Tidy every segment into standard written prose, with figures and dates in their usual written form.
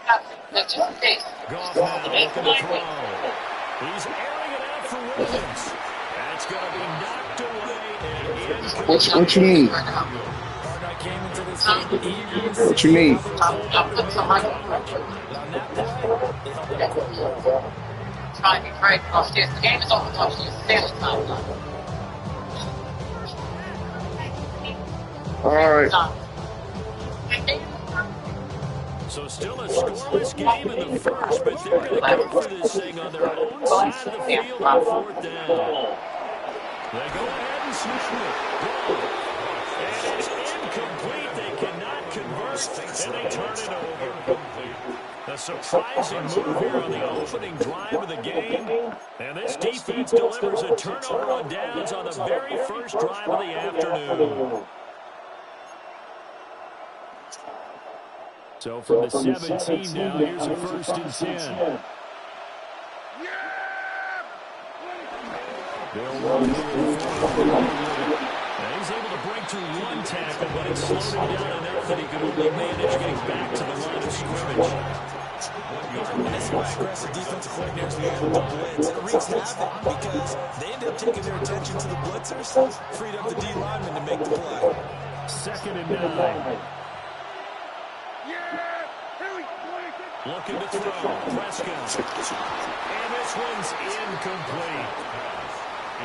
Goff now looking to throw. He's airing it out for Williams. That's going to be knocked away. What you need? What you need? Trying to be very close. The game is over. All right. So still a scoreless game in the first, but they're going to go for this thing on their own side of the field on fourth down. They go ahead and snap it. And it's incomplete. They cannot convert, and they turn it over. A surprising move here on the opening drive of the game. And this defense delivers a turnover on downs on the very first drive of the afternoon. So from the 17 now, here's a 1st and 10. He's able to break through one tackle, but it slowed him down enough that he could only manage getting back to the line of scrimmage. And that's why aggressive defensive coordinators use the blitz. It wreaks havoc because they end up taking their attention to the blitzers, freed up the D lineman to make the play. 2nd and 9. Looking to throw. Prescott. And this one's incomplete.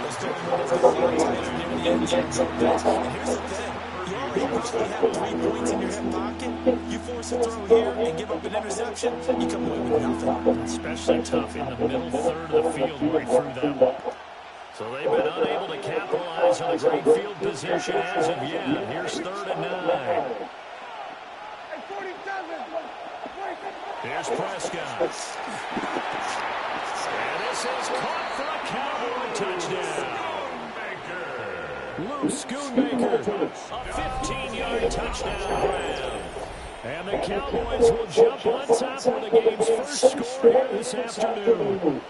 Let's go tighter near the end zone sometimes. And here's the thing. You already usually have 3 points in your hip pocket. You force a throw here and give up an interception, you come away with nothing. Especially tough in the middle third of the field where he threw that one. So they've been unable to capitalize on a great field position as of yet. Here's 3rd and 9. Here's Prescott. And this is caught for a Cowboy touchdown. Lou Schoonmaker, a 15-yard touchdown grab. And the Cowboys will jump on top of the game's first score here this afternoon.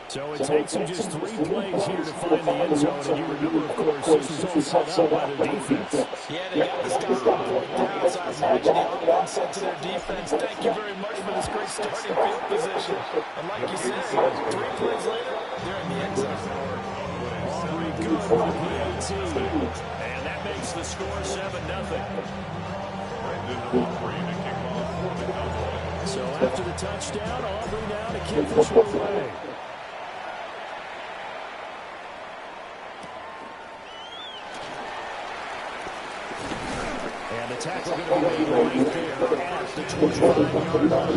So it takes them just 3 plays here to find the end zone. And you remember, of course, this was all set up by their defense. Yeah, they got this guy on 4th down, so I imagine the offense said to their defense, thank you very much for this great starting field position. And like you said, 3 plays later, they're in the end zone. Aubrey good with the 18. And that makes the score 7-0. So after the touchdown, Aubrey now to kick this one away. And the tackle going to be made right there at the 25-yard line.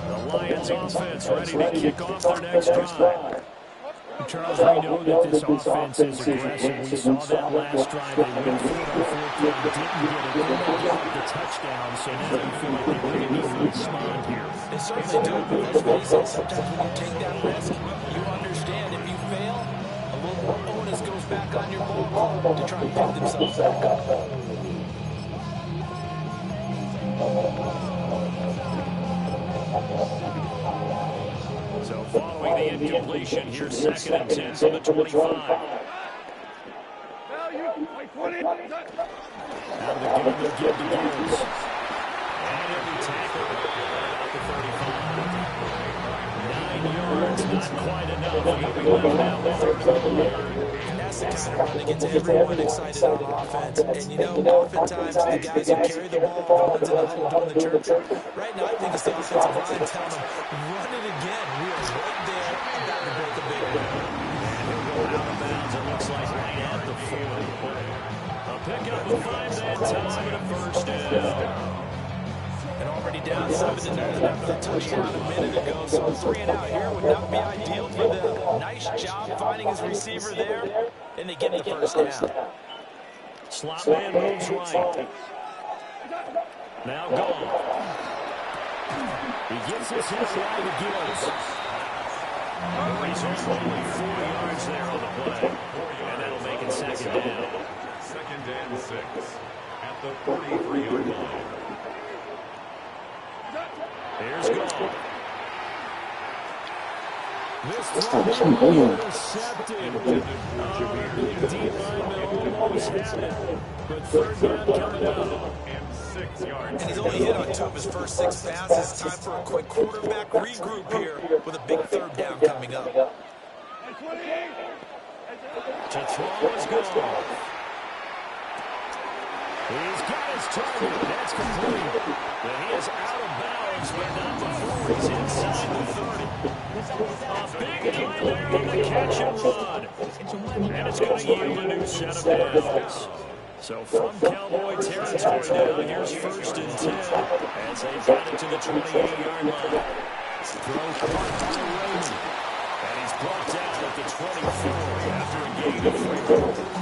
The Lions offense ready to kick off their next drive. Charles, we know that this offense is aggressive. We saw that last drive. They went for it on 4th down, didn't get it. Then they get the touchdown, so now you feel like they really need to respond here. They certainly do, but let's face it, sometimes when you take that risk, you understand if you fail, a little more onus goes back on your ball to try and pick themselves back up. So following the incompletion, here's 2nd and 10 from the 25. Out of the game, they'll give to Gibbs. And every tackle at the 35. 9 yards, not quite enough. He'll be now with 3rd. And that's the kind of run that gets everyone excited on offense. And you know, oftentimes the guys who carry the ball, the ones in the huddle doing the chirp. Right now, I think it's the offensive line telling them, run it again. We are right there about to break a big one. And he'll go out of bounds, it looks like, right at the 40. A pickup of 5 that time and a 1st down. And already down 7-0 after the touchdown a minute ago. So 3 and out here would not be ideal for them. Nice job finding his receiver there, and they get the 1st down. Slot man moves right. Now gone. He gets his hit right to Gibbs. He's only 4 yards there on the play. And that'll make it 2nd down. 2nd and 6 at the 43-yard line. Here's Goff. This throw intercepted. Big D lineman almost had it. But third down coming up. And 6 yards. And he's only hit on 2 of his first 6 passes. Time for a quick quarterback regroup here with a big third down coming up. To throw is gone. He's got his target. That's complete. But he is out of bounds, but not before he's inside the 30. A big play there on the catch and run. And it's going to yield a new set of downs. So from Cowboy territory now, here's 1st and 10 as they got it to the 28-yard line. Throw caught by Raymond. And he's brought down at the 24 after a gain of 3.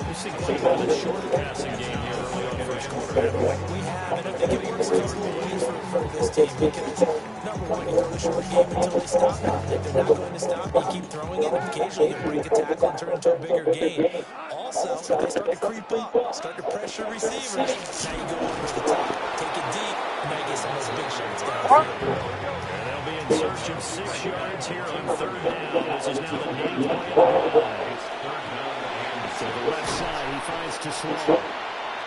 We've seen quite a bit of short passing game here early on the first quarter. We have, and I think it works a couple of ways for this team because, number one, you throw the short game until they stop it. If they're not going to stop it, you keep throwing it, and occasionally you break a tackle and turn into a bigger gain. Also, if they start to creep up, start to pressure receivers, now you go over the top, take it deep, and now you get some of those big shots downfield. And they'll be in search of 6 yards here on third down. This is now the 9th play of the drive. To the left side, he finds to slow.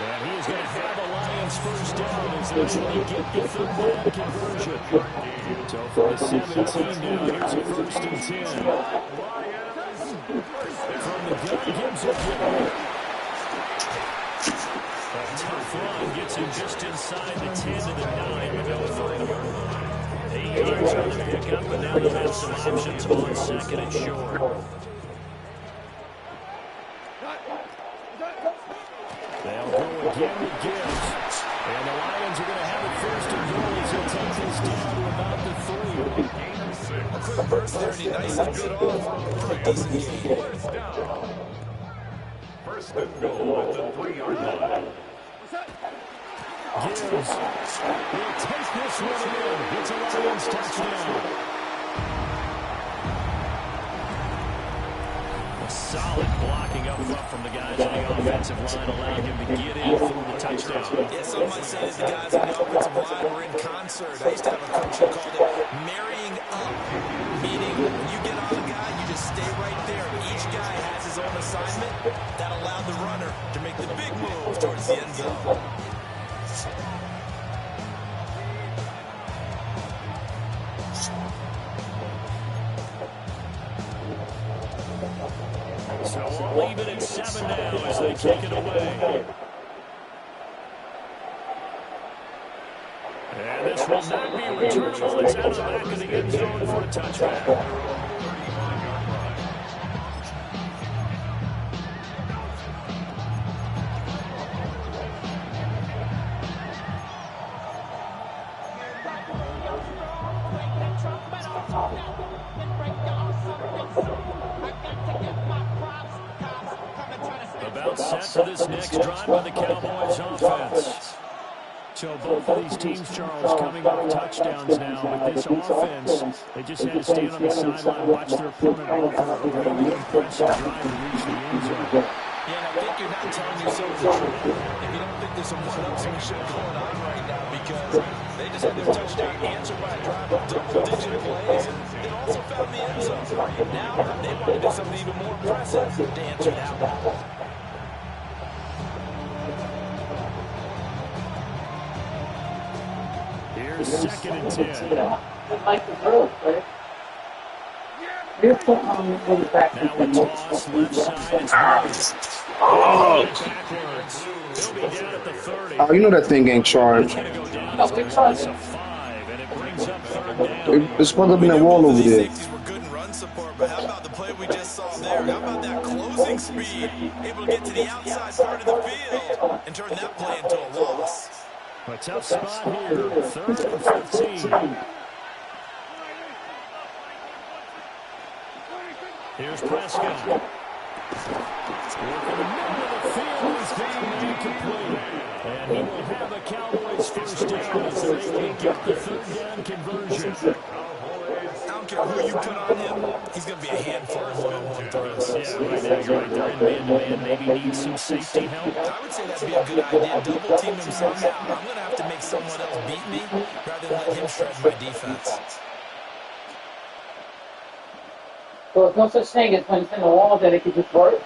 And he is going to have a Lions first down as they try to get the third down conversion. So for the 17 now, here's a 1st and 10. From the gun, Gibbs will get it. A tough run gets him just inside the 10 to the 9 without a 30-yard line. 8 yards on the pickup, but now they'll have some options on 2nd and short. They'll go again with Gibbs. And the Lions are going to have it 1st and goal as he'll take this down to about the 3. A quick burst there, and he nicely good off for a decent gain. 1st and goal at the 3-yard line. Gibbs will take this one in. It's a Lions touchdown. Solid blocking up front from the guys on the offensive line, allowing him to get in for the touchdown. Yeah, some might say that the guys on the offensive line were in concert. I used to have a coach who called it marrying up, meaning when you get on a guy, you just stay right there. Each guy has his own assignment that allowed the runner to make the big move towards the end zone. So we'll leave it at 7 now as they kick it away. And this will not be returnable. It's out of the back of the end zone for a touchback. About set for this next drive by the Cowboys offense. So both of these teams, Charles, coming off touchdowns now. With this offense, they just had to stand on the sideline, watch their opponent offer a really impressive drive to reach the end zone. Yeah, and I think you're not telling yourself the truth if you don't think there's some one-upsmanship going on right now, because they just had their touchdown answered by a drive of double-digit plays, and they also found the end zone. Now they want to do something even more impressive to answer that one. Here's 2nd and 10. Now a toss, left side, it's backwards. He'll be down at the 30. Oh, you know that thing ain't charged. It's going to go down as close to 5, and it brings up 3rd down. It's supposed to be a wall over there. Safeties were good in run support, but how about the play we just saw there? How about that closing speed? Able to get to the outside part of the field and turn that play into a loss. A tough spot here, 3rd and 15. Here's Prescott. Working the middle of the field is being incomplete. And he will have a Cowboys first down as they can get the 3rd down conversion. I don't care who you put on him, he's going to be a handful of one-on-one throws. Yeah, right now you're right there in man-to-man. Maybe needs some safety help. I would say that'd be a good idea. Double team him somehow. I'm going to have to make someone else beat me rather than let him shred my defense. So there's no such thing as when it's in the wall that it could just work.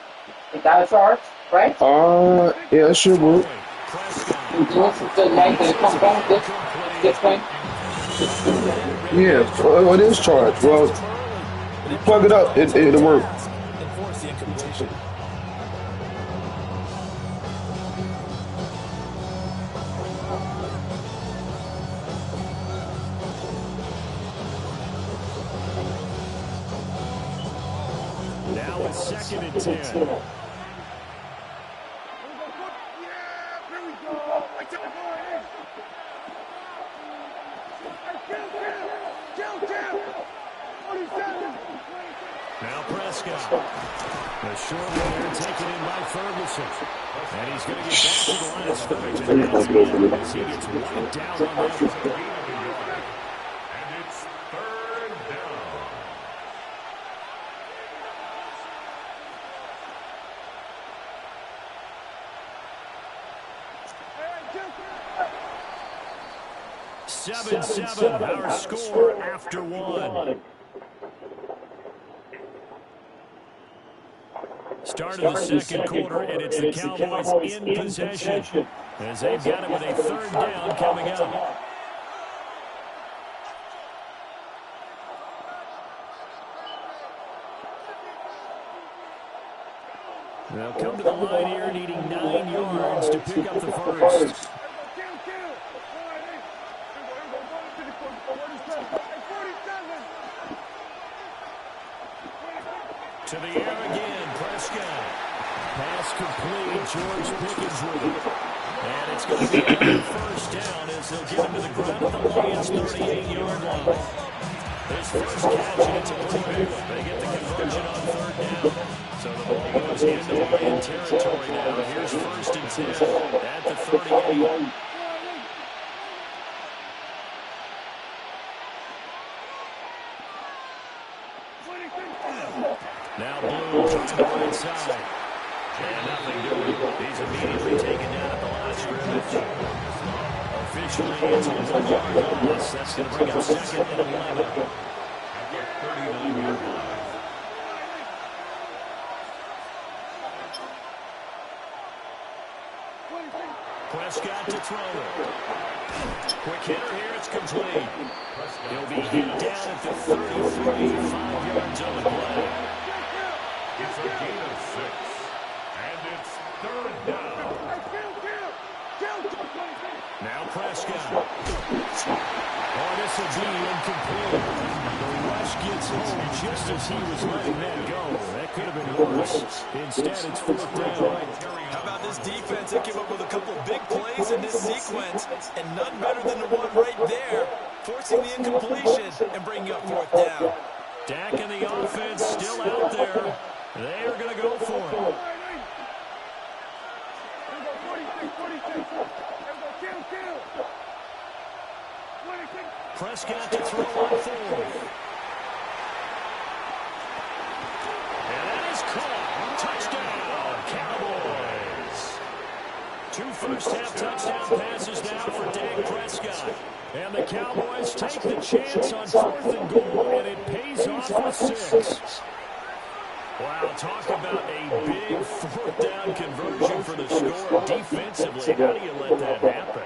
It got a charge, right? Yeah, it should work. And once it's the night that it comes home, this thing. Yeah, well, it is charged. Well, plug it up, it'll work. Enforce the incompletion. Now it's 2nd and 10. Now Prescott. The short one there taken in by Ferguson. And he's going to get back to the line of scrimmage. And that's it, as he gets wiped out on that one. And it's 3rd down. Seven, our score after one. Start of the second quarter, and it's the Cowboys in possession as they've got it with a 3rd down coming up. They'll come to the line here needing 9 yards to pick up the first. To the air again, Prescott. Pass complete, George Pickens with it. And it's going to be another 1st down as they'll get him to the ground at the Lions' 38-yard line. His first catch, and it's a pretty big one. They get the conversion on 3rd down. So the ball goes into Lion territory now. Here's 1st and 10 at the 38. Now Blue to the right side. And nothing doing. He's immediately taken down at the line of scrimmage. Officially, it's a 1-yard loss. That's going to bring up 2nd and 11. At the 39-yard line. Prescott to throw it. Quick hitter here, it's complete. He'll be hit down at the 33, 5 yards on the play. It's a gain of 6. And it's 3rd down. Now Prescott. Oh, this will be incomplete. The rush gets home just as he was letting that go. That could have been worse. Instead, it's 4th down. How about this defense? They came up with a couple big plays in this sequence, and none better than the one right there, forcing the incompletion and bringing up 4th down. Dak and the offense still out there. They are going to go for it. Prescott to throw on 4th. And that is caught. Touchdown, Cowboys. 2 first-half touchdown passes now for Dak Prescott. And the Cowboys take the chance on 4th and goal, and it pays off with 6. Wow, talk about a big 4th down conversion for the score. Defensively, how do you let that happen?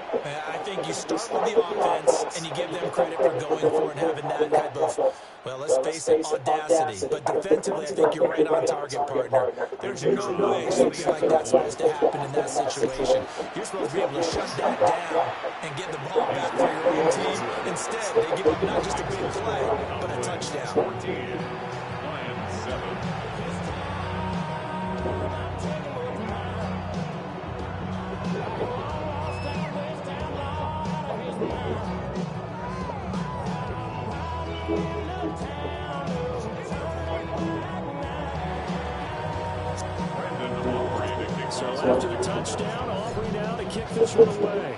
I think you start with the offense, and you give them credit for going for it and having that type of, well, let's face it, audacity. But defensively, I think you're right on target, partner. There's no way something like that's supposed to happen in that situation. You're supposed to be able to shut that down and get the ball back for your own team. Instead, they give up not just a big play, but a touchdown. 14. Lions 7. So after the touchdown, Aubrey now to kick this one away.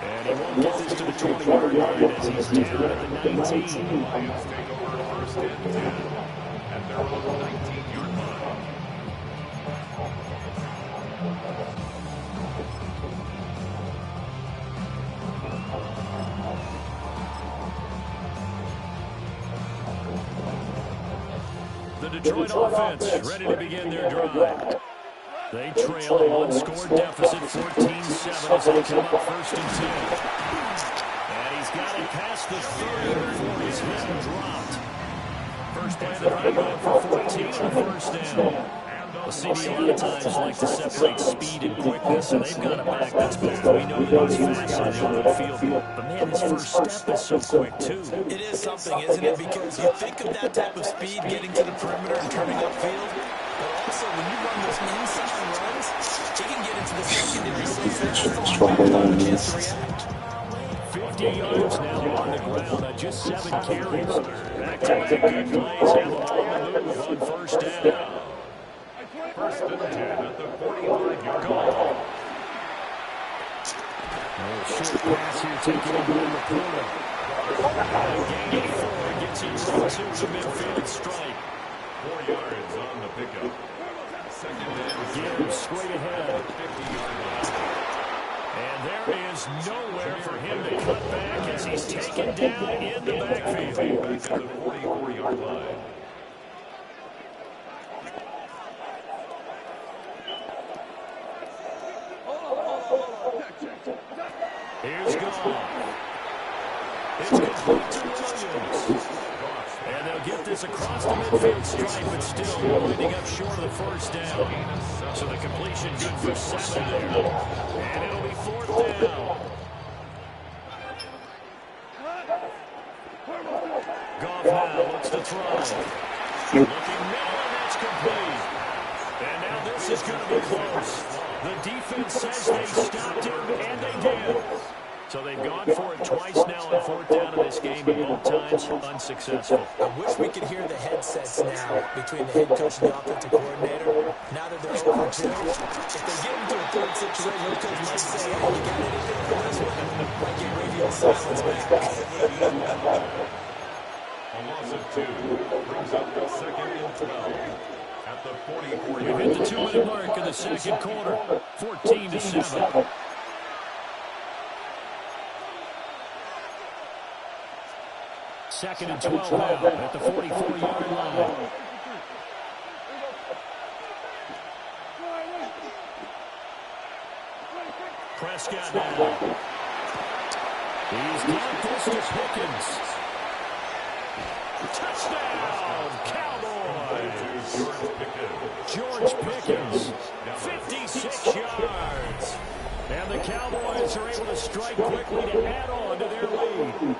And he won't get this to the 20-yard line as he's down at the 19. Lions take over 1st and 10 at their own 19-yard line. the Detroit offense ready to begin their drive. They trail a one-score deficit, 14-7, as they come up 1st and 10. And he's got it past the 30 before his head dropped. First play of the drive going for 14 on 1st down. The CD a lot of times like to separate speed and quickness, and they've got a back that's quick. We know that he's fast on the open field, but man, his first step is so quick, too. It is something, isn't it? Because you think of that type of speed getting to the perimeter and turning upfield, but also when you run those inside runs, he can get into the secondary so fast, you can't react. 50 yards now on the ground on just 7 carries. Back-to-back good plays have them on the move on 1st down. 1st and 10 at the 45-yard line. Short pass here taken over in the corner. Gain of 4 gets him right to the midfield strike. 4 yards on the pickup. 2nd and Gibbs straight ahead. 50-yard line. And there is nowhere for him to cut back as he's taken down in the backfield. Back at the 44-yard line. Here's Goff. It's complete to Williams. And they'll get this across the midfield stripe, but still winding up short of the 1st down. So the completion good for 7 there. And it'll be 4th down. Goff now looks to throw. Looking middle, and that's complete. And now this is going to be close. The defense says they stopped him, and they did. So they've gone for it twice now on 4th down in this game, but both times unsuccessful. I wish we could hear the headsets now between the head coach and the offensive coordinator. Now that they're over 2, if they get into a 3rd situation, the coach might say, hey, you got anything for this one? Might get radio silence back. A loss of 2 brings up the 2nd and 12 at the 44-yard line. We've hit the 2-minute mark in the 2nd quarter, 14-7. 2nd and 12 now at the 44-yard line. Prescott now. He's got this to Pickens. Touchdown, Cowboys! George Pickens, 56 yards. And the Cowboys are able to strike quickly to add on to their lead.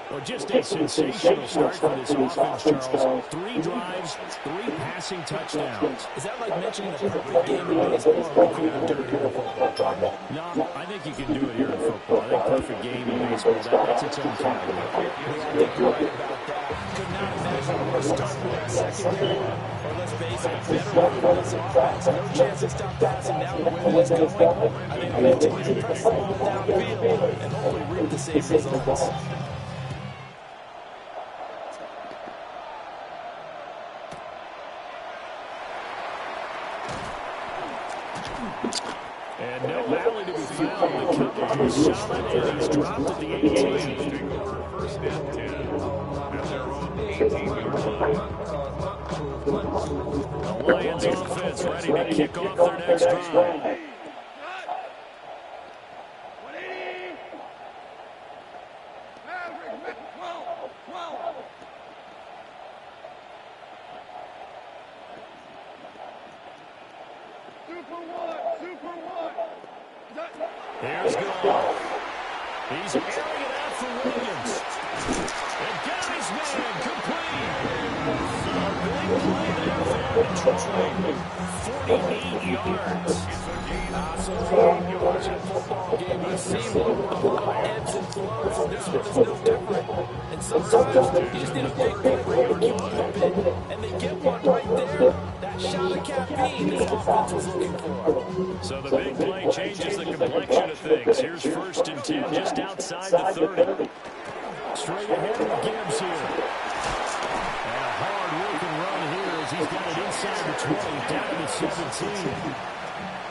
Well, just a sensational start for this offense, Charles. 3 drives, 3 passing touchdowns. Is that like mentioning a perfect game in baseball, or we couldn't do it here in football? No, I think you can do it here in football. I think perfect game in baseball, that's its own category. I think you're right about that. Could not imagine a worse start with that secondary, or let's face it, a better one for this offense. No chance to stop passing now the way it's going. I think they'll continue to press the ball downfield and hopefully reap the same results. And no alley to be found. The coverage is solid, and he's dropped at the 18. Take over 1st and 10 at their own 18-yard line. The Lions offense ready to kick off their next drive. Here's Goff. He's airing it out for Williams. And got his man complete. A big play there for Detroit. 48 yards. So you watch a football game, you see a lot of ebbs and flows, and this one is no different. And sometimes you just need a big play where you keep moving, and they get one right there. That shot of caffeine this offense was looking for. So the big play changes the complexion of things. Here's 1st and 10 just outside the 30. Straight ahead with Gibbs here. And a hard-working run here as he's got it inside the 20, down to the 17.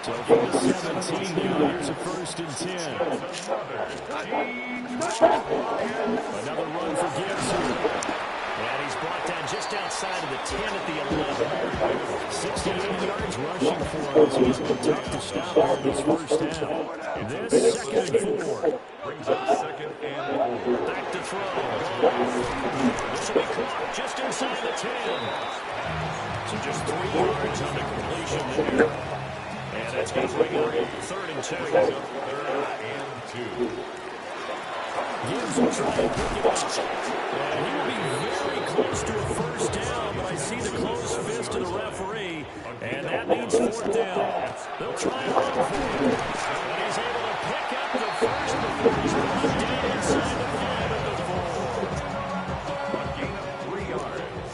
So from the 17 now, here's a 1st and 10. Another run for Gibbs here. And he's brought down just outside of the 10 at the 11. 68 yards rushing for us. He's been tough to stop here in this first half. This second and 4. Brings up second and 4. Back to throw. This will be caught just inside the 10. So just 3 yards on the completion there. And that's going to bring up 3rd and 2. 3rd and 2. Gibbs will try and pick it up. And he will be very close to a first down, but I see the closed fist of the referee, and that means 4th down. They'll try and run for it. And he's able to pick up the first before he's brought down inside the 5 of the 4. A gain of 3 yards.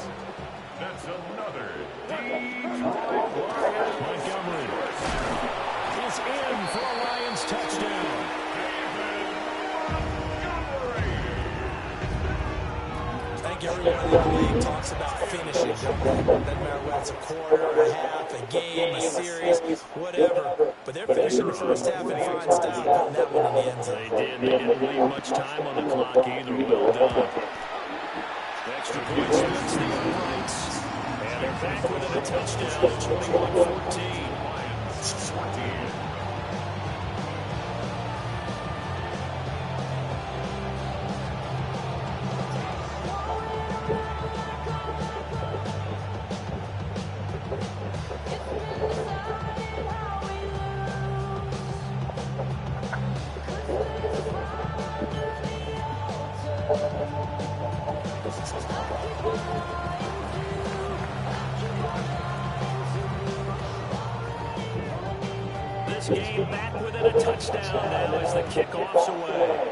That's another Detroit Lions. Montgomery is in for a Lions touchdown. I think everyone in the league talks about finishing. Doesn't matter whether it's a quarter, a half, a game, a series, whatever. But they're finishing the first half in fine style, putting that one in the end zone. They didn't leave much time on the clock either. Well done. Extra points against the uprights. And they're back within a touchdown at 21-14. Lions 14. This game back within a touchdown now as the kickoff's away.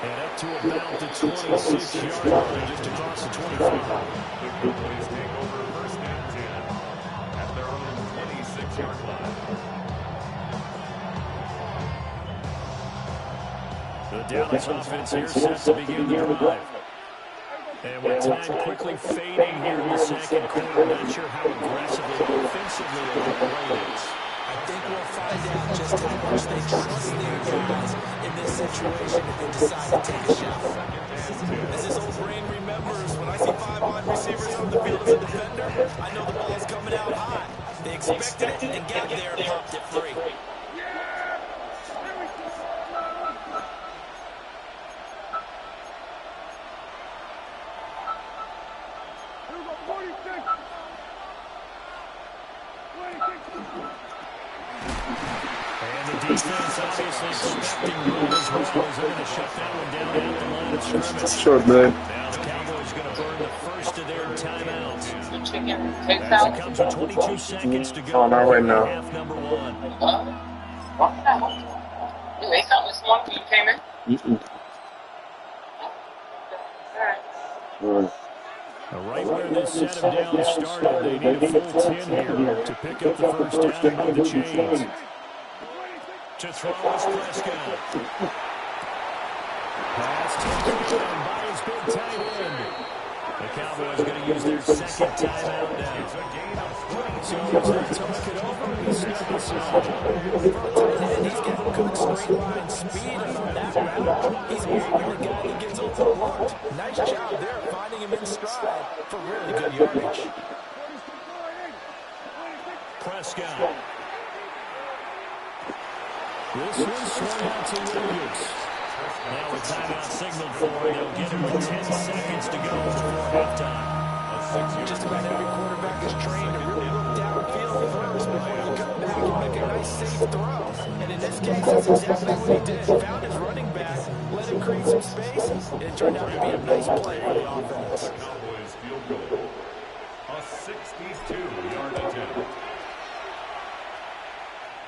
And up to about the 26-yard line, just across the 25. The Cowboys take over 1st and 10 at their own 26-yard line. The Dallas offense here set to begin the drive. And with time quickly fading here in the second quarter, not sure how aggressively offensively they'll play this. I think we'll find out just how much they trust their guys in this situation if they decide to take a shot. As this old brain remembers, when I see 5 wide receivers on the field as a defender, I know the ball is coming out high. They expected it and got there and popped it free. And the defense obviously expecting run as well as they're going to shut that one down at the line of scrimmage. Sure, man. Now the Cowboys going to burn the first of their timeouts. The chicken takes As out. it comes with 22 seconds to go. Oh, not right now. Half number 1. What the hell? You ate something this morning when you came in? All right. Right where this set them down started, they need a full 10 here to pick up the first down and move the chains. To throw is Prescott. Pass taken by his big tight end. The Cowboys going to use their second timeout now. So he's going to talk it over. He's stuck inside. He's got good straight line speed on that route. He's moving the guy that gets overlooked. Nice job there, finding him in stride for really good yardage. Prescott. This one swung out to Williams. Now with timeout signaled for, they'll get him with 10 seconds to go before halftime. Just about every quarterback is trained to really look downfield first before you come back and make a nice safe throw. And in this case, that's exactly what he did. Found his running back, let him create some space, and it turned out to be a nice play for the offense. Cowboys field goal. A 62-yard attempt.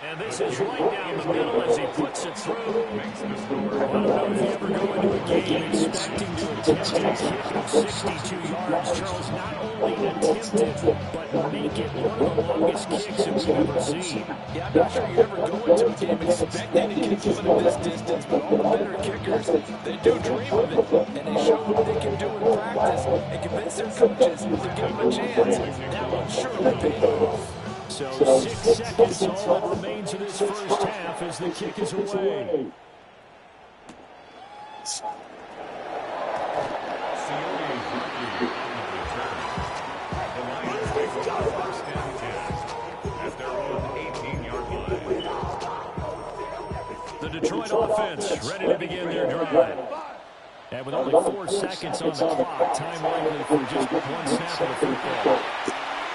And this is right down the middle as he puts it through. Makes the score. I don't know if you ever go into a game expecting to attempt a kick of 62 yards. Charles, not only attempt it, but make it one of the longest kicks that we've ever seen. Yeah, I'm not sure you ever go into a game expecting to kick one of this distance, but all the better kickers, they do dream of it, and they show what they can do in practice and convince their coaches to give them a chance. That one surely paid off. So 6 seconds, all that remains in this first half as the kick is away. The Lions take over first and 10 at their own 18-yard line. The Detroit offense ready to begin their drive. And with only 4 seconds on the clock, time likely for just one snap of the football.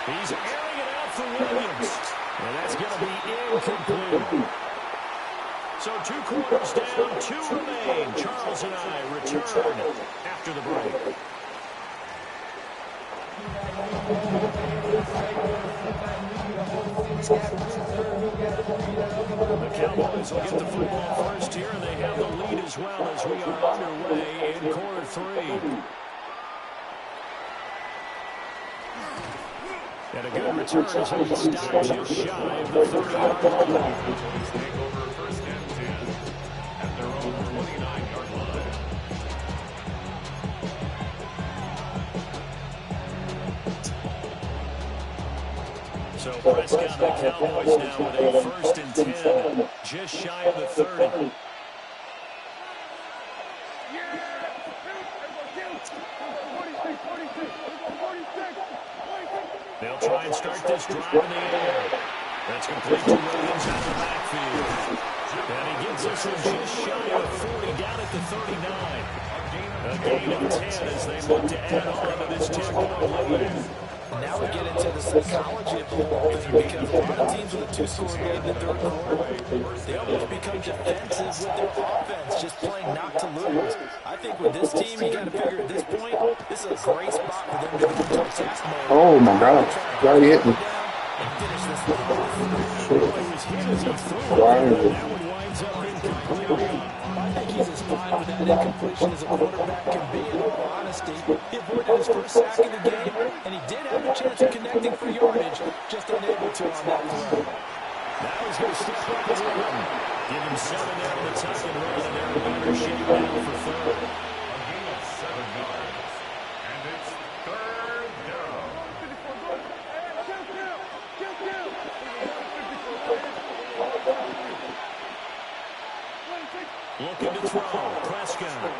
He's airing it out for Williams. And that's going to be incomplete. So 2 quarters down, 2 remain. Charles and I return after the break. The Cowboys will get the football first here, and they have the lead as well as we are underway in quarter 3. And a good return as he stopped just shy of the 30-yard line. Take over first and 10 at their own 29-yard line. So Prescott and the Cowboys now with a first and 10, just shy of the 30. They'll try and start this drive in the air. That's complete to Williams out of the backfield. And he gets this one just shy of 40, down at the 39. A gain of 10 as they look to add on to this 10-point lead. Now we get into the psychology of the ball game, because a lot of teams with a 2-score lead in the third quarter, they almost become defensive with their offense, just playing not to lose. I think with this team, you got to figure at this point, this is a great spot for them to go into attack mode. Oh my God. Got hit me. And finish this one off. Ryan. That one winds up incomplete. I think he's as fine with that incompletion as a quarterback can be, in all honesty. He avoided his first sack of the game, and he did have a chance of connecting for yardage, just unable to on that throw. Now he's going to step up and run. Give him 7 there on the tuck and run, and they're in better shape now for third. A gain of 7 yards. And it's third down. Looking to throw. Prescott.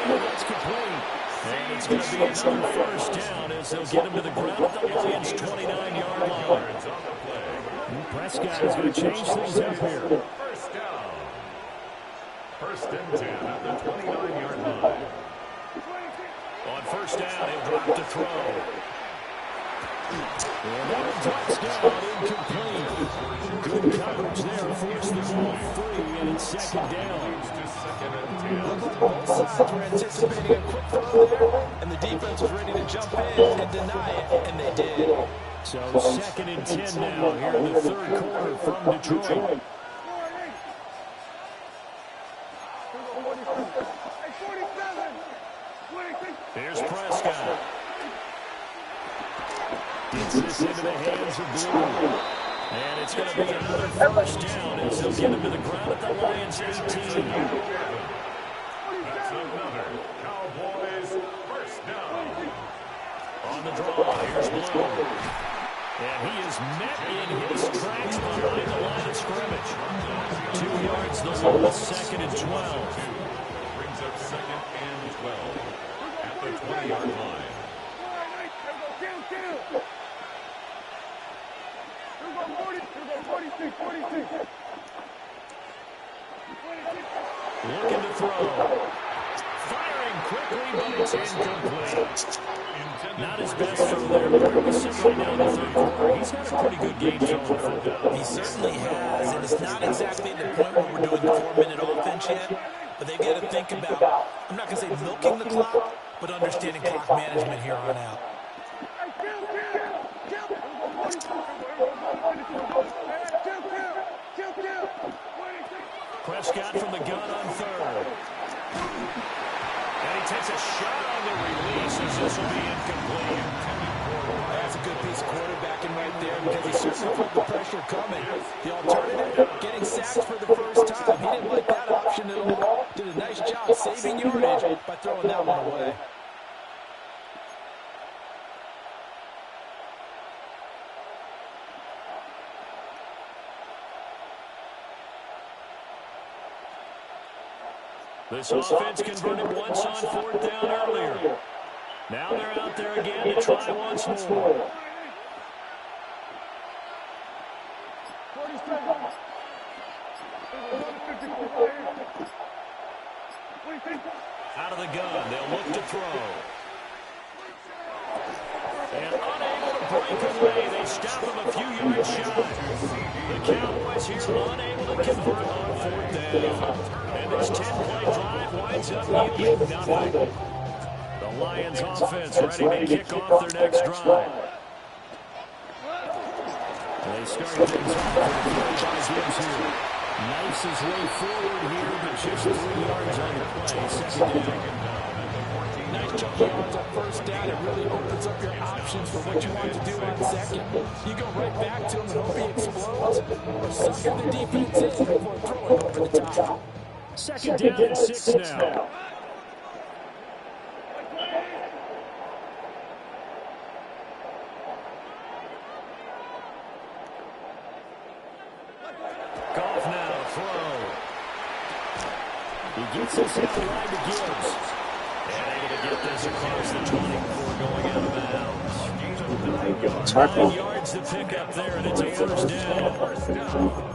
That's complete. And it's going to be another first down as they'll get him to the ground at the Lions' 29-yard line. Prescott is going to change things up here. First down. First and 10 at the 29-yard line. On first down, he'll drop to throw. And that touchdown incomplete. Good coverage there, forced the ball free, and it's second down. To second and 10. Both sides were anticipating a quick throw there, and the defense was ready to jump in and deny it, and they did. So second and 10 now here in the third quarter from Detroit. Here's Prescott. Gets this into the hands of Blue. And it's going to be another first down as they'll get him to the ground at the Lions' 18. That's another Cowboys first down. On the draw, here's Blue. And he is met in his tracks behind the line of scrimmage. 2 yards the loss, second and 12. Brings up second and 12 at the 20-yard line. Looking to throw. Firing quickly, but it's incomplete. Not his best throw there, but there was some right now in the third quarter. He's had a pretty good game throwing the football. He certainly has, and it's not exactly at the point where we're doing the 4-minute offense yet, but they've got to think about, I'm not going to say milking the clock, but understanding clock management here on out. Prescott from the gun on third. And he takes a shot on the release as this will be incomplete. That's a good piece of quarterbacking right there, because he certainly felt the pressure coming. The alternative, getting sacked for the first time. He didn't like that option at all. Did a nice job saving yardage by throwing that one away. This offense converted once on fourth down earlier. Now they're out there again to try once more. Out of the gun, they'll look to throw. And unable to break away, they stop him a few yards shy. The Cowboys here unable to convert on fourth down. And this 10-play drive winds up yielding nothing. The Lions offense ready to kick off their next drive. They start things off with a play by Gibbs here. Knifes his way forward here, but just 3 yards on the play. Second down. Nice jump yards on first down. It really opens up your options for what you want to do on second. You go right back to him and hope he explodes, or sucker the defense in before throwing over the top. Second down and 6 now. Goff now to throw. He gets this out the line to Gibbs. And able to get this across the 20 before going out of bounds. 9 yards to pick up there, and it's a first down.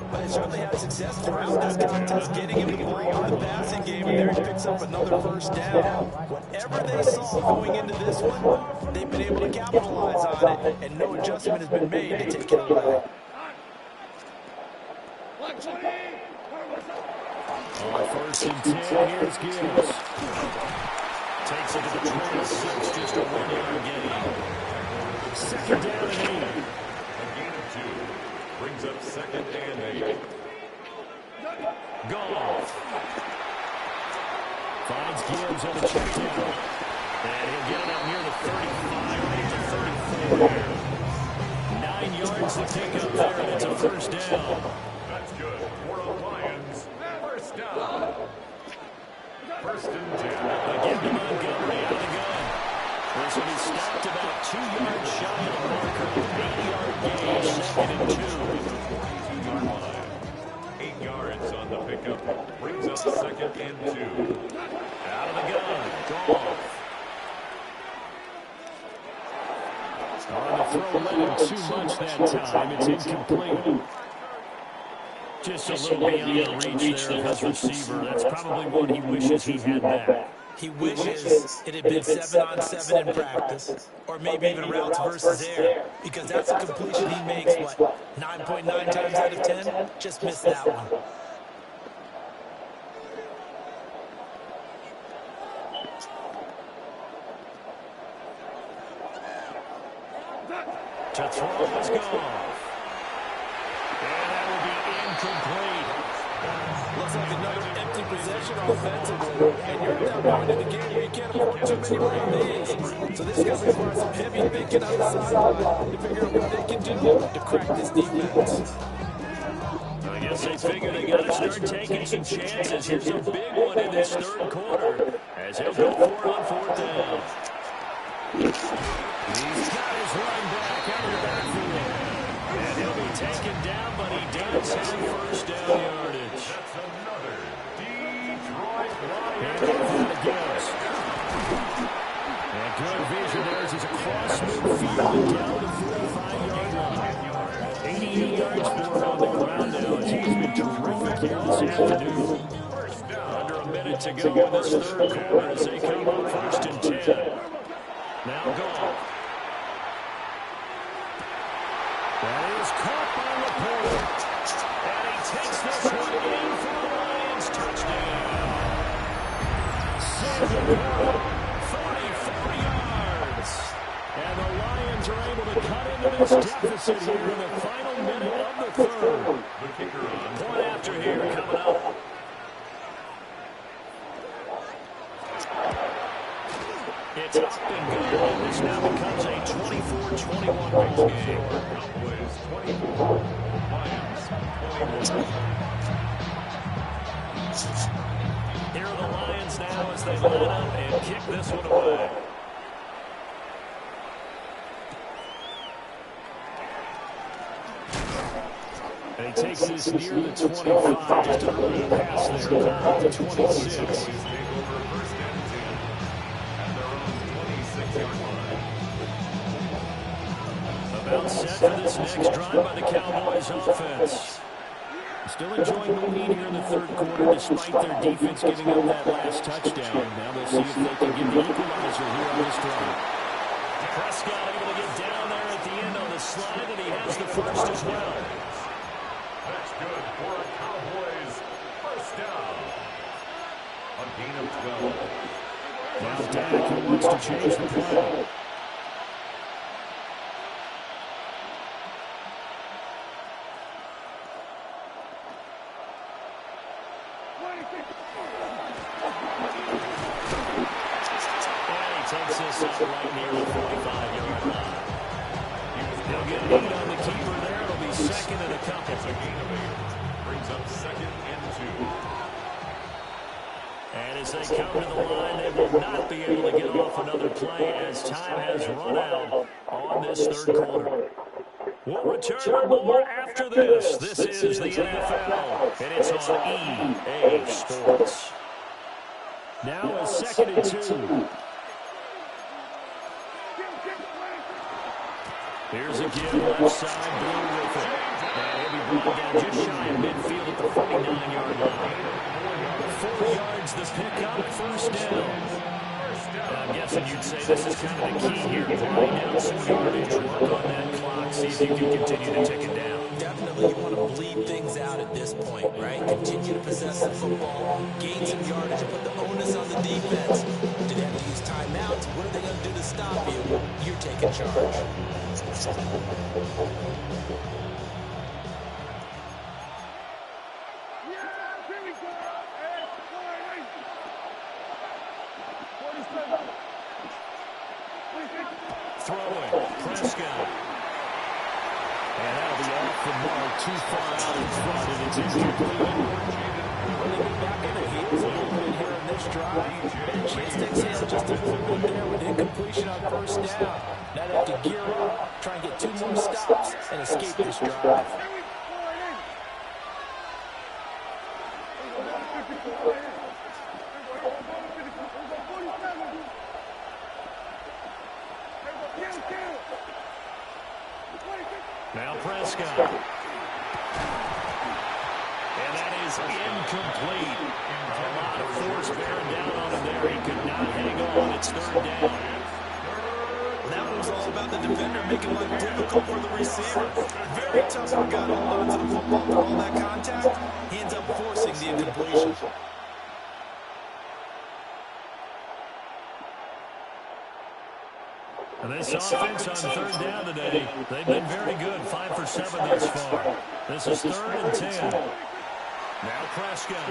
But they certainly had success throughout this contest, getting him the ball in the passing game, and there he picks up another first down. Whatever they saw going into this one, they've been able to capitalize on it, and no adjustment has been made to take it away. On first and 10, here's Gibbs. Takes it to the 26, just a 1-yard gain. Second down and 8. A gain of 2. Brings up second and 8. Goff finds Gibbs on the check down. And he'll get it up near the 35, maybe the 34. 9 yards to pick up there, and it's a first down. That's good. For the Lions. First down. First and 10. Again to Montgomery out of the gun. This one is stopped about 2 yards shy of the marker. 8-yard gain, second and 2. 42-yard line. 8 yards on the pickup. Brings up second and 2. Out of the gun. Goff. On the throw, let him too much that time. It's incomplete. Just a little beyond the reach there of his receiver. That's probably what he wishes he had back. He wishes it had been 7-on-7 in practice, or maybe even routes versus air, because that's a completion he makes, what, 9.9 times out of 10? Just missed that one. To throw is Goff. And that will be incomplete. Looks like another empty possession offensively, and you're now going into the game where you can't afford too many more of these. So this is going to require some heavy thinking on the sideline to figure out what they can do to crack this defense. I guess they figure they got to start taking some chances. Here's a big one in this third quarter as he'll go for it on fourth down. He's got his run back out of the backfield. And he'll be taken down, but he does have first down yardage. That's another Detroit And Lions. over to Gibbs. And good vision there as he's across midfield and down the 45-yard line. 88 yards for on the ground now as he's been terrific here this afternoon. Under a minute to go in this third quarter as they come up first and 10. Now Goff. That is caught by Laporta. And he takes this one in for the Lions. Touchdown. Sam Laporta, 44 yards. And the Lions are able to cut into this deficit here in the final minute of the third. The kicker on. Point after here coming up. It's up and good, and this now becomes a 24-21 game. Cowboys 24. Lions 21. Here are the Lions now as they line up and kick this one away. And he takes this near the 25, just a little bit of pass there, caught at the 26. Take over first and 10 at their own 26-yard line. About set for this next drive by the Cowboys offense. Still enjoying the lead here in the third quarter despite their defense giving up that last touchdown. Now they'll see if they can get the equalizer here on this drive. Prescott able to get down there at the end on the slide, and he has the first as well. That's good for a Cowboys first down. A gain of 12. Now Dak, who wants to change the play. Takes this up right near the 45-yard line. He'll get a lead on the keeper there. It'll be second and a couple. It's a gain of 8. Brings up second and 2. And as they come to the line, they will not be able to get off another play as time has run out on this third quarter. We'll return with more after this. This is the NFL, and it's on EA Sports. Now a second and 2. Here's a give left side, Blue with it. And he'll be brought down just shy of midfield at the 49-yard line. 4 yards the pickup, first down. I'm guessing you'd say this is kind of the key here. Grind down some yardage, work on that clock, see if you can continue to take it down. Definitely you want to bleed things out at this point, right? Continue to possess the football, gain some yardage, put the onus on the defense. Do they have to use timeouts? What are they going to do to stop you? You're taking charge. Throwing, Prescott. And that'll be off the mark, too far out in front, and it's incomplete. Running back in the heels a little bit here in this drive. And chance to exhale just a little bit there with incompletion on first down. Now they have to gear up, try and get 2 more stops, and escape this drive. Now Prescott. And that is incomplete. A lot of force bearing down on him there. He could not hang on. It's third down. Now it was all about the defender making life difficult for the receiver. Very tough work out hold on to the football through all that contact. He ends up forcing the incompletion. And this offense on third down today, they've been very good. 5 for 7 thus far. This is third and 10. Now Prescott.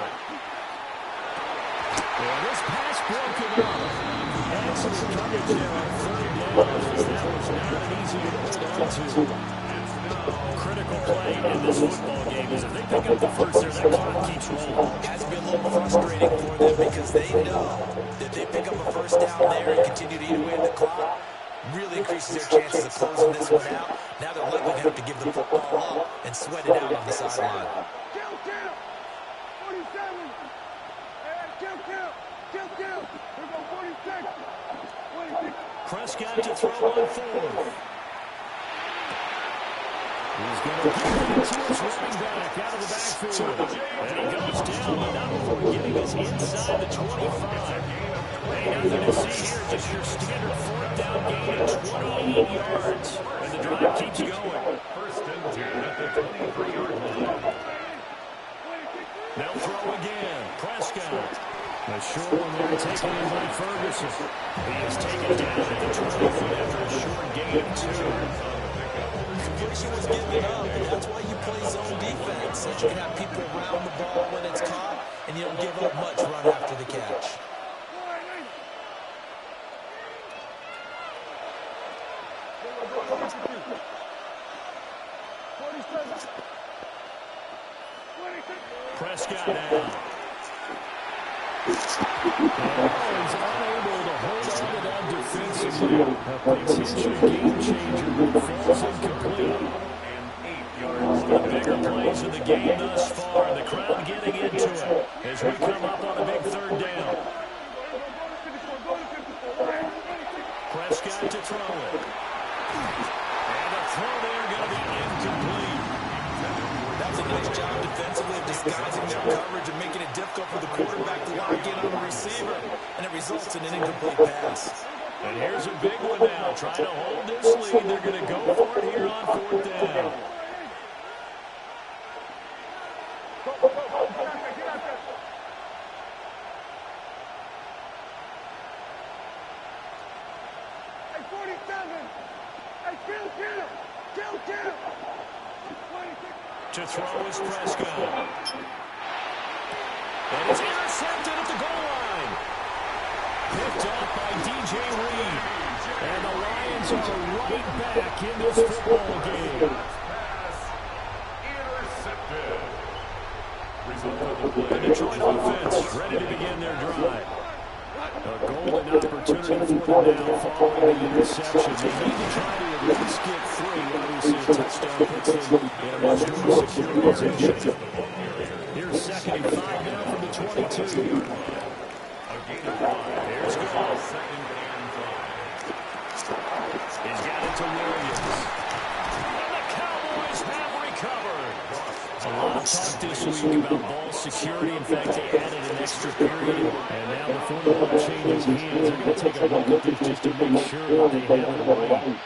Well, this pass broken up. Excellent coverage there on third down. That was not an easy one to hold on to. Critical play in this football game is if they pick up the first there, that clock keeps rolling. It has to be a little frustrating for them because they know that they pick up a first down there and continue to eat away at the clock. Really increases their chances of closing this one out. Now they're likely to have to give the football up and sweat it out on the sideline. Prescott to throw on fourth. He's going to give it to his running back out of the backfield. And he goes down, but not before getting us inside the 25. Ain't nothing to see here, just your standard fourth down gain of 28 yards. And the drive keeps going. First and 10 at the 23-yard line. Now throw again. Prescott. A short one there taken in by Ferguson. He is taken down at the 20 after a short gain of 2. Completion was given up, and that's why you play zone defense. So you can have people around the ball when it's caught, and you don't give up much run after the catch. Prescott down. He's unable to hold on to that defensively. A potential game changer, but falls incomplete. And 8 yards. One of the bigger plays of as we come up on a big third down. Prescott to throw it. And the throw there going to be incomplete. That's a nice job defensively of disguising their coverage and making it difficult for the quarterback to lock in on the receiver. And it results in an incomplete pass. And here's a big one now. Trying to hold this lead. They're going to go for it here on fourth down. To throw is Prescott. And it's intercepted at the goal line. Picked up by DJ Reed. And the Lions are right back in this football game. The Detroit offense ready to begin their drive. A golden opportunity for them now following the interception. They need to try to at least get free. Obviously, a touchdown puts them in a much more secure position. Here's 2nd and 5 now from the 22. Here's Goff. 2nd and 5. He's got it to Williams. And the Cowboys have recovered. A lot of talk this week about ball security. In fact, they added an extra period. And now before the ball changes hands, they're going to take a look at this just to make sure that they have it right.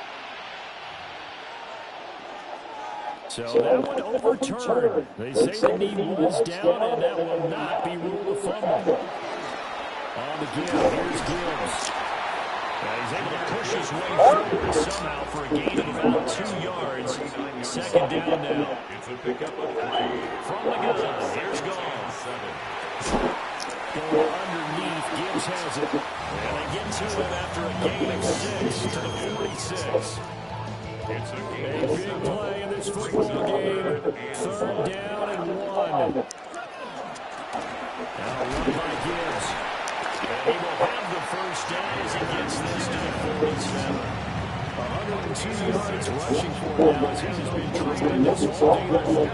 So that one overturned. They say the knee was down, and that will not be ruled a fumble. On the give, here's Gibbs. He's able to push his way forward somehow for a gain of about 2 yards. 2nd down now. It's a pickup of 3. From the gun, here's Goff. Going underneath, Gibbs has it. And they get to him after a gain of 6 to the 46. It's a A big play in this football game. 3rd down and 1. Now run by Gibbs. And he will have the first down as he gets this to the 47. 102 yards rushing for now as he has been tremendous all day long.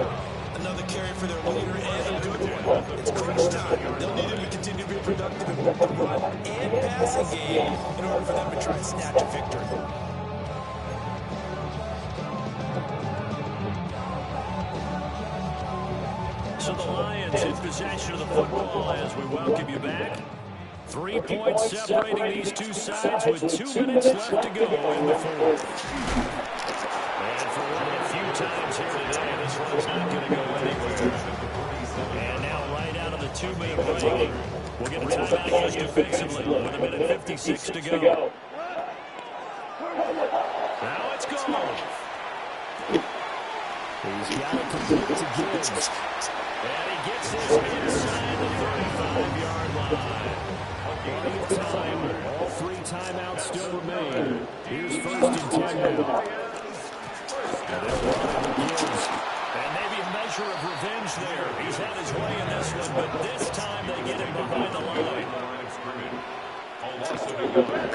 Another carry for their leader and a good one. It's crunch time. They'll need him to continue to be productive in both the run and passing game in order for them to try and snatch a victory. So the Lions in possession of the football as we welcome you back. 3 points separating these two sides with 2 minutes left to go in the fourth. And for one of the few times here today, this one's not going to go anywhere. And now right out of the 2-minute break, we'll get a timeout used defensively with 1:56 to go. Now it's gone. He's got it complete to Gibbs. And he gets this inside the 35-yard line. Plenty of time. All 3 timeouts still remain. Here's 1st and 10 now. And they'll Gibbs. And maybe a measure of revenge there. He's had his way in this one, but this time they get him behind the line. A loss of a yard.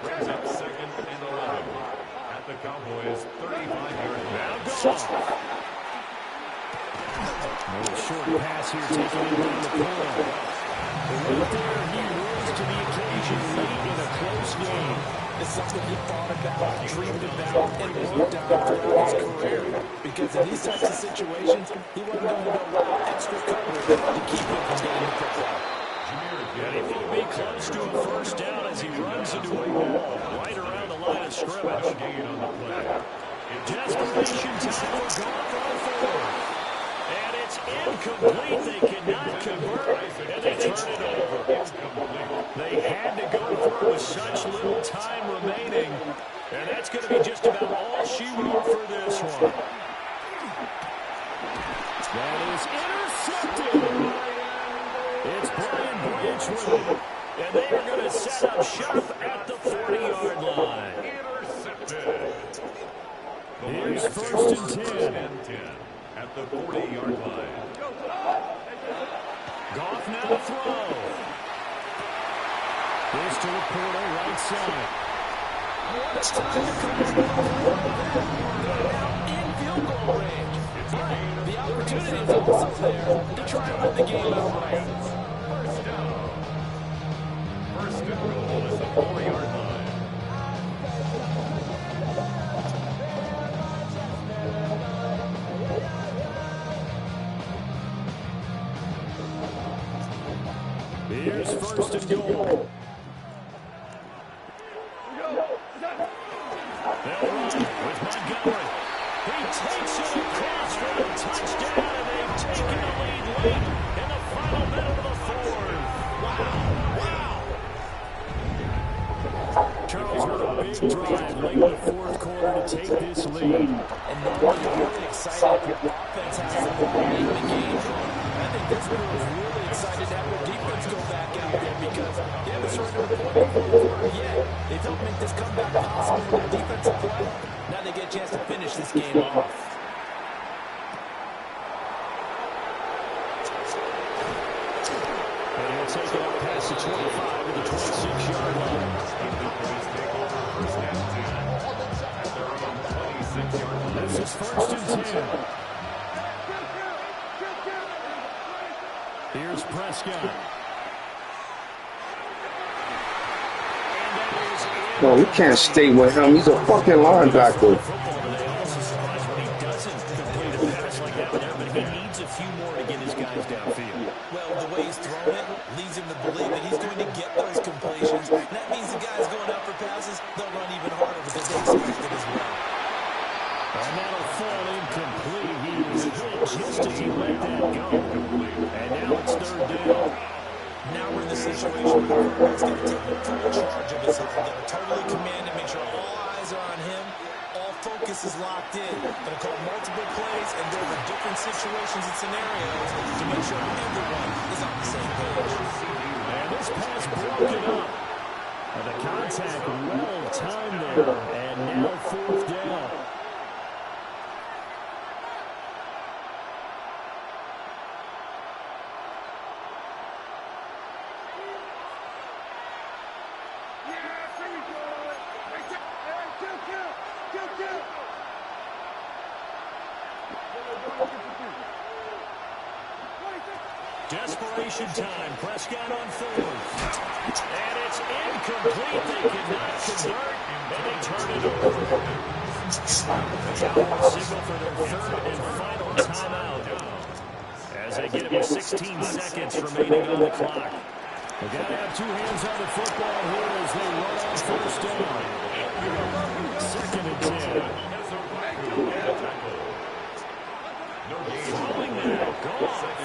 Brings up 2nd and 11. At the Cowboys' 35-yard line. Now Goff. A little short pass here taken in down the corner. Right there, he rose to the occasion late in a close game. It's something he thought about, dreamed about, and worked on throughout his career. Because in these types of situations, he wasn't going to go extra coverage to keep him from getting the football. And he will be close to a first down as he runs into a wall right around the line of scrimmage. Gain on the play. Desperation time for Goff on 4. And it's incomplete. They cannot convert, and they turn it over. They had to go for it with such little time remaining, and that's going to be just about all she wrote for this one. That is intercepted. It's Brian Branch with it, and they are going to set up shop at the 40-yard line. Intercepted. Here's 1st and 10. At the 40-yard line. Goff now to throw. Here's to Laporta, right side. It's time to come in field goal range. But the opportunity is also there to try and win the game outright. 4-yard line. Here's first and goal. They'll run with Montgomery. He takes it across for a touchdown, and they've taken the lead late in the final minute of the fourth. Wow. Charles with a big drive late in the fourth quarter to take this lead. And normally you're really excited if your offense has the ball late in the game. I think this crew is really excited to have their defense go back out there because they haven't started to report the fourth quarter yet. They've helped make this comeback possible with their defensive play. Now they get a chance to finish this game off. And he'll take it up past the 25 to the 26-yard line. This is first and 10. Here's Prescott. No, we can't stay with him. He's a fucking linebacker. Well, the way he's thrown it leads him to believe that he's going to get those completions. And that means the guys going out for passes, they'll run even harder because they expect it as well. And that'll fall incomplete. He was hit just as he let that go. And now it's third down. Now we're in the situation where the quarterback's going to take full charge of his line. Got to totally command it, make sure all eyes are on him. All focus is locked in. Going to call multiple plays and go over different situations and scenarios to make sure everyone is on the same page. And this pass broken up. And the contact well timed there. And now fourth down. Desperation time. Prescott on fourth. And it's incomplete. They cannot convert. And they turn it over. The Cowboys signal for their third and final timeout. As they get it with 16 seconds remaining on the clock. They've got to have two hands on the football here as they run on first down. Second and 10. Throwing there. Gone.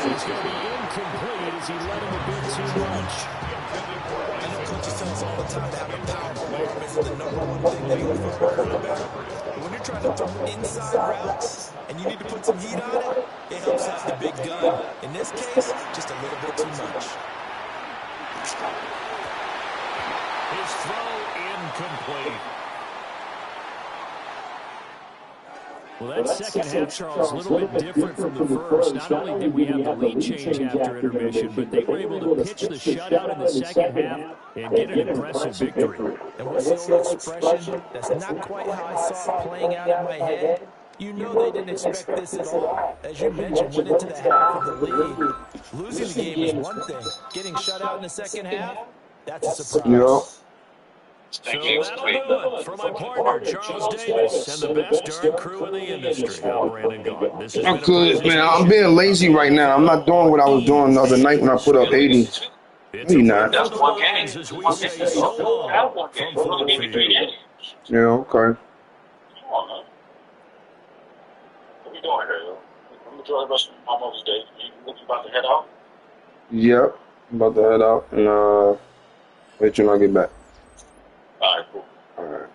It's going to be incomplete as he let him a bit too much. I know coaches tell us all the time to have a powerful arm is the number one thing that you look for a quarterback. But when you're trying to throw inside routes and you need to put some heat on it, it helps have the big gun. In this case, just a little bit too much. His throw incomplete. Well, that second half, Charles, a little bit different from the first. Not only did we have the lead change after intermission, but they were able to pitch the shutout in the second half and get an impressive victory. And what's the old expression? That's not quite how I saw it playing out in my head. You know they didn't expect this at all. As you mentioned, went into the half of the lead. Losing the game is one thing. Getting shut out in the second half, that's a surprise. Yeah. So that'll do it for my partner, Charles Davis, and the best darn crew in the industry. I'm Brandon Gaudin. This has I'm been a good, man. I'm presentation. being lazy right now. I'm not doing what I was doing the other night when I put up 80. It's Maybe a not. win for the Lions as we say so long from Ford Field. Yeah, okay. Come on, man. What we doing here, yo? I'm enjoying the rest of my Mother's Day. You about to head out? Yep. I'm about to head out and wait till I get back. All right, cool. All right.